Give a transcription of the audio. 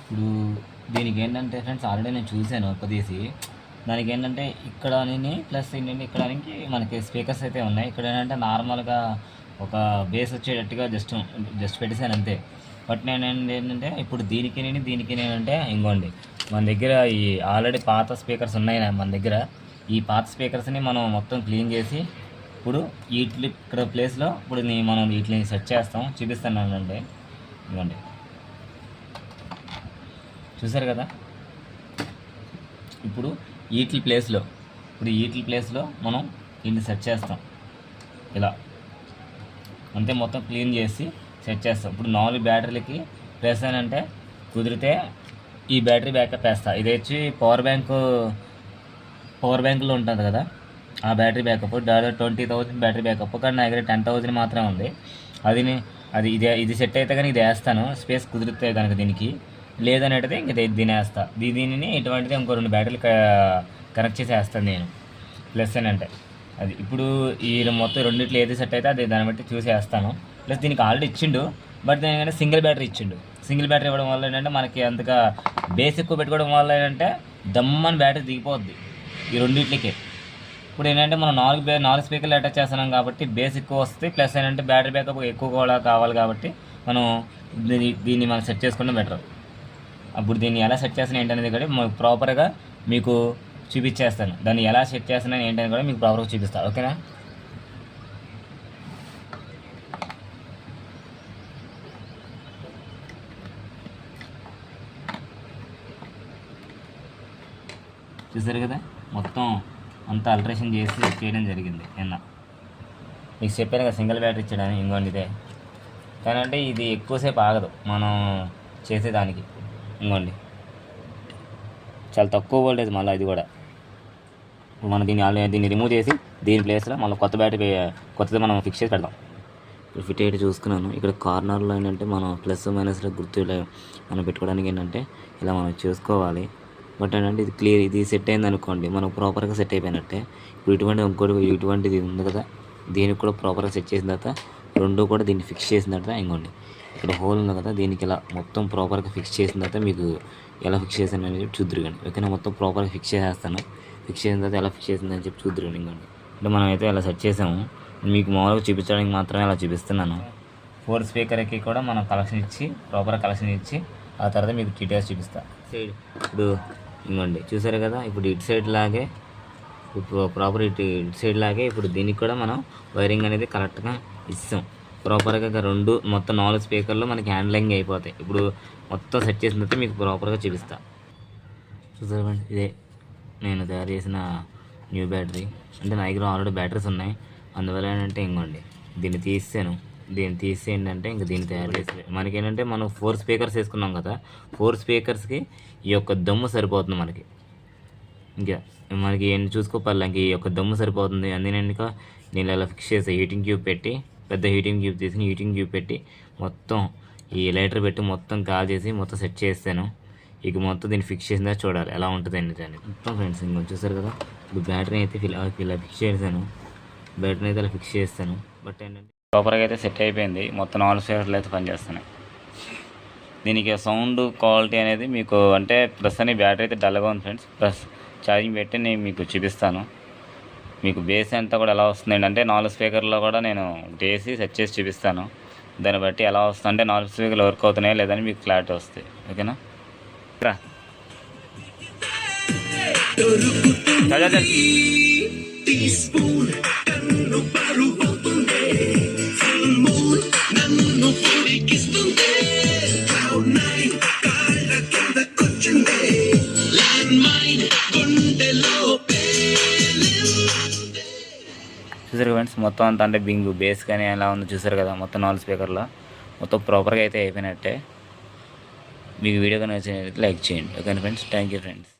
ఇప్పుడు దీనికి ఏంటంటే ఫ్రెండ్స్ ఆల్రెడీ నేను చూశాను ఒక్కదీసి. దానికి ఏంటంటే ఇక్కడ అని ప్లస్ ఏంటంటే ఇక్కడ నుంచి మనకి స్పీకర్స్ అయితే ఉన్నాయి. ఇక్కడ ఏంటంటే నార్మల్గా ఒక బేస్ వచ్చేటట్టుగా జస్ట్ పెట్టేశాను అంతే. బట్ నేను ఏంటంటే ఇప్పుడు దీనికి ఏంటంటే ఇంకోండి మన దగ్గర ఈ ఆల్రెడీ పాత స్పీకర్స్ ఉన్నాయి మన దగ్గర. ఈ పాత స్పీకర్స్ని మనం మొత్తం క్లీన్ చేసి ఇప్పుడు వీటి ఇక్కడ ప్లేస్లో ఇప్పుడు మనం వీటిని సెట్ చేస్తాం. చూపిస్తాను అండి. ఇవ్వండి, చూసారు కదా. ఇప్పుడు వీటి ప్లేస్లో మనం దీన్ని సెట్ చేస్తాం ఇలా అంతే. మొత్తం క్లీన్ చేసి సెట్ చేస్తాం. ఇప్పుడు 4 బ్యాటరీలకి ప్లస్ అని అంటే కుదిరితే ఈ బ్యాటరీ బ్యాకప్ వేస్తా. ఇది వచ్చి పవర్ బ్యాంకులో ఉంటుంది కదా ఆ బ్యాటరీ బ్యాకప్. 20,000 బ్యాటరీ బ్యాకప్, కానీ నా దగ్గర 10,000 మాత్రమే ఉంది. ఇది సెట్ అయితే కానీ ఇది వేస్తాను, స్పేస్ కుదిరితే కనుక. దీనికి లేదనేటిది ఇంక దీన్ని వేస్తా. దీనిని ఇటువంటిది ఇంకో 2 బ్యాటరీలు కనెక్ట్ చేసి వేస్తాను నేను. ప్లస్ అని అంటే అది ఇప్పుడు ఈ మొత్తం రెండిట్లో ఏది సెట్ అయితే అది దాన్ని బట్టి చూసి వేస్తాను. ప్లస్ దీనికి ఆల్రెడీ ఇచ్చిండు, బట్ దీనికంటే సింగిల్ బ్యాటరీ ఇచ్చిండు. సింగిల్ బ్యాటరీ ఇవ్వడం వల్ల ఏంటంటే మనకి అంతగా బేస్ ఎక్కువ పెట్టుకోవడం వల్ల ఏంటంటే దమ్మని బ్యాటరీ దిగిపోద్ది ఈ రెండింటికి. ఇప్పుడు ఏంటంటే మనం 4 స్పీకర్లు అటాచ్ చేస్తున్నాం కాబట్టి బేస్ ఎక్కువ వస్తుంది. ప్లస్ ఏంటంటే బ్యాటరీ బ్యాకప్ ఎక్కువ కూడా కావాలి కాబట్టి మనం దీన్ని మనం సెట్ చేసుకోవడం బెటర్. అప్పుడు దీన్ని ఎలా సెట్ చేస్తాను ఏంటనేది కూడా ప్రాపర్గా మీకు చూపించేస్తాను. దాన్ని ఎలా సెట్ చేస్తున్నాను ఏంటనేది కూడా మీకు ప్రాపర్గా చూపిస్తాను, ఓకేనా. చూసారు కదా, మొత్తం అంతా అల్ట్రేషన్ చేసి చేయడం జరిగింది నిన్న. మీకు చెప్పాను కదా సింగిల్ బ్యాటరీ ఇచ్చాడని. ఇంకోండి ఇదే, కానీ అంటే ఇది ఎక్కువసేపు ఆగదు మనం చేసేదానికి. ఇంకోండి చాలా తక్కువ వోల్టేజ్. మళ్ళీ ఇది కూడా మనం దీన్ని రిమూవ్ చేసి దీని ప్లేస్లో మళ్ళీ కొత్తది మనం ఫిక్స్ చేసి పెడదాం. ఇప్పుడు ఫిట్ అయితే చూసుకున్నాను. ఇక్కడ కార్నర్లో ఏంటంటే మనం ప్లస్ మైనస్లో గుర్తు మనం పెట్టుకోవడానికి ఏంటంటే ఇలా మనం చూసుకోవాలి. బట్ ఏంటంటే ఇది క్లియర్, ఇది సెట్ అయింది అనుకోండి మనం ప్రాపర్గా సెట్ అయిపోయినట్టే. ఇప్పుడు ఇటువంటిది ఉంది కదా, దీనికి కూడా ప్రాపర్గా సెట్ చేసిన తర్వాత 2 కూడా దీన్ని ఫిక్స్ చేసిన తర్వాత ఇంకోండి ఇక్కడ హోల్ ఉంది కదా, దీనికి ఇలా మొత్తం ప్రాపర్గా ఫిక్స్ చేసిన తర్వాత మీకు ఎలా ఫిక్స్ చేసాను అని చెప్పి చూద్దరు కానీ. ఓకేనా, మొత్తం ప్రాపర్గా ఫిక్స్ చేసేస్తాను. ఫిక్స్ చేసిన తర్వాత ఎలా ఫిక్స్ చేసిందని చెప్పి చూద్దరు కానీ. ఇంకోండి అంటే మనం అయితే ఎలా సెట్ చేసాము, మీకు మామూలుగా చూపించడానికి మాత్రమే అలా చూపిస్తున్నాను. 4 స్పీకర్కి కూడా మనం ప్రాపర్గా కలెక్షన్ ఇచ్చి ఆ తర్వాత మీకు డీటెయిల్స్ చూపిస్తా. సైడ్ ఇప్పుడు ఇంకోండి చూసారు కదా, ఇప్పుడు ఇటు సైడ్ లాగే ప్రాపర్ ఇటు సైడ్ లాగే ఇప్పుడు దీనికి కూడా మనం వైరింగ్ అనేది కరెక్ట్గా ఇస్తాం. ప్రాపర్గా 2 మొత్తం 4 స్పీకర్లు మనకి హ్యాండ్లింగ్ అయిపోతాయి. ఇప్పుడు మొత్తం సెట్ చేసిన తర్వాత మీకు ప్రాపర్గా చూపిస్తా. చూసారండి, ఇదే నేను తయారు చేసిన న్యూ బ్యాటరీ. అంటే నా దగ్గర ఆల్రెడీ బ్యాటరీస్ ఉన్నాయి, అందువల్ల ఏంటంటే ఇంకోండి దీన్ని తీసి ఏంటంటే ఇంక దీన్ని తయారు చేసి మనకి ఏంటంటే మనం 4 స్పీకర్స్ వేసుకున్నాం కదా, 4 స్పీకర్స్కి ఈ యొక్క దమ్ము సరిపోతుంది మనకి. ఇంకా మనకి ఏం చూసుకోవాలి, ఇంక ఈ యొక్క దమ్ము సరిపోతుంది. అందుకని ఇంకా నేను ఇలా ఫిక్స్ చేసి హీటింగ్ క్యూబ్ పెట్టి, పెద్ద హీటింగ్ క్యూబ్ తీసుకుని హీటింగ్ క్యూబ్ పెట్టి మొత్తం ఈ లైటర్ పెట్టి మొత్తం కాల్ చేసి మొత్తం సెట్ చేస్తాను. ఇక మొత్తం దీన్ని ఫిక్స్ చేసిందా చూడాలి ఎలా ఉంటుంది అని మొత్తం ఫ్రెండ్స్. ఇంకొంచెం చూసారు కదా, ఇప్పుడు బ్యాటరీ అయితే ఇలా ఫిక్స్ చేశాను. బ్యాటరీ అయితే ఇలా ఫిక్స్ చేస్తాను. బట్ ఏంటంటే ప్రాపర్గా అయితే సెట్ అయిపోయింది. మొత్తం 4 స్పీకర్లు అయితే పనిచేస్తున్నాయి. దీనికి సౌండ్ క్వాలిటీ అనేది మీకు అంటే ప్రస్తుతానికి బ్యాటరీ అయితే డల్గా ఉంది ఫ్రెండ్స్. ప్లస్ ఛార్జింగ్ పెట్టి నేను మీకు చూపిస్తాను. మీకు బేస్ అంతా కూడా ఎలా వస్తుంది అంటే 4 స్పీకర్లో కూడా నేను వేసి సెట్ చేసి చూపిస్తాను. దాన్ని బట్టి ఎలా వస్తుంది అంటే 4 స్పీకర్లు వర్క్ అవుతున్నాయి లేదని మీకు క్లారిటీ వస్తుంది, ఓకేనా. చూసారు ఫ్రెండ్స్, మొత్తం అంతా అంటే బేస్ కానీ ఎలా ఉందో చూసారు కదా. మొత్తం 4 స్పీకర్లో మొత్తం ప్రాపర్గా అయితే అయిపోయినట్టే. మీకు వీడియో కానీ నచ్చినట్లయితే లైక్ చేయండి, okay friends. Thank you friends.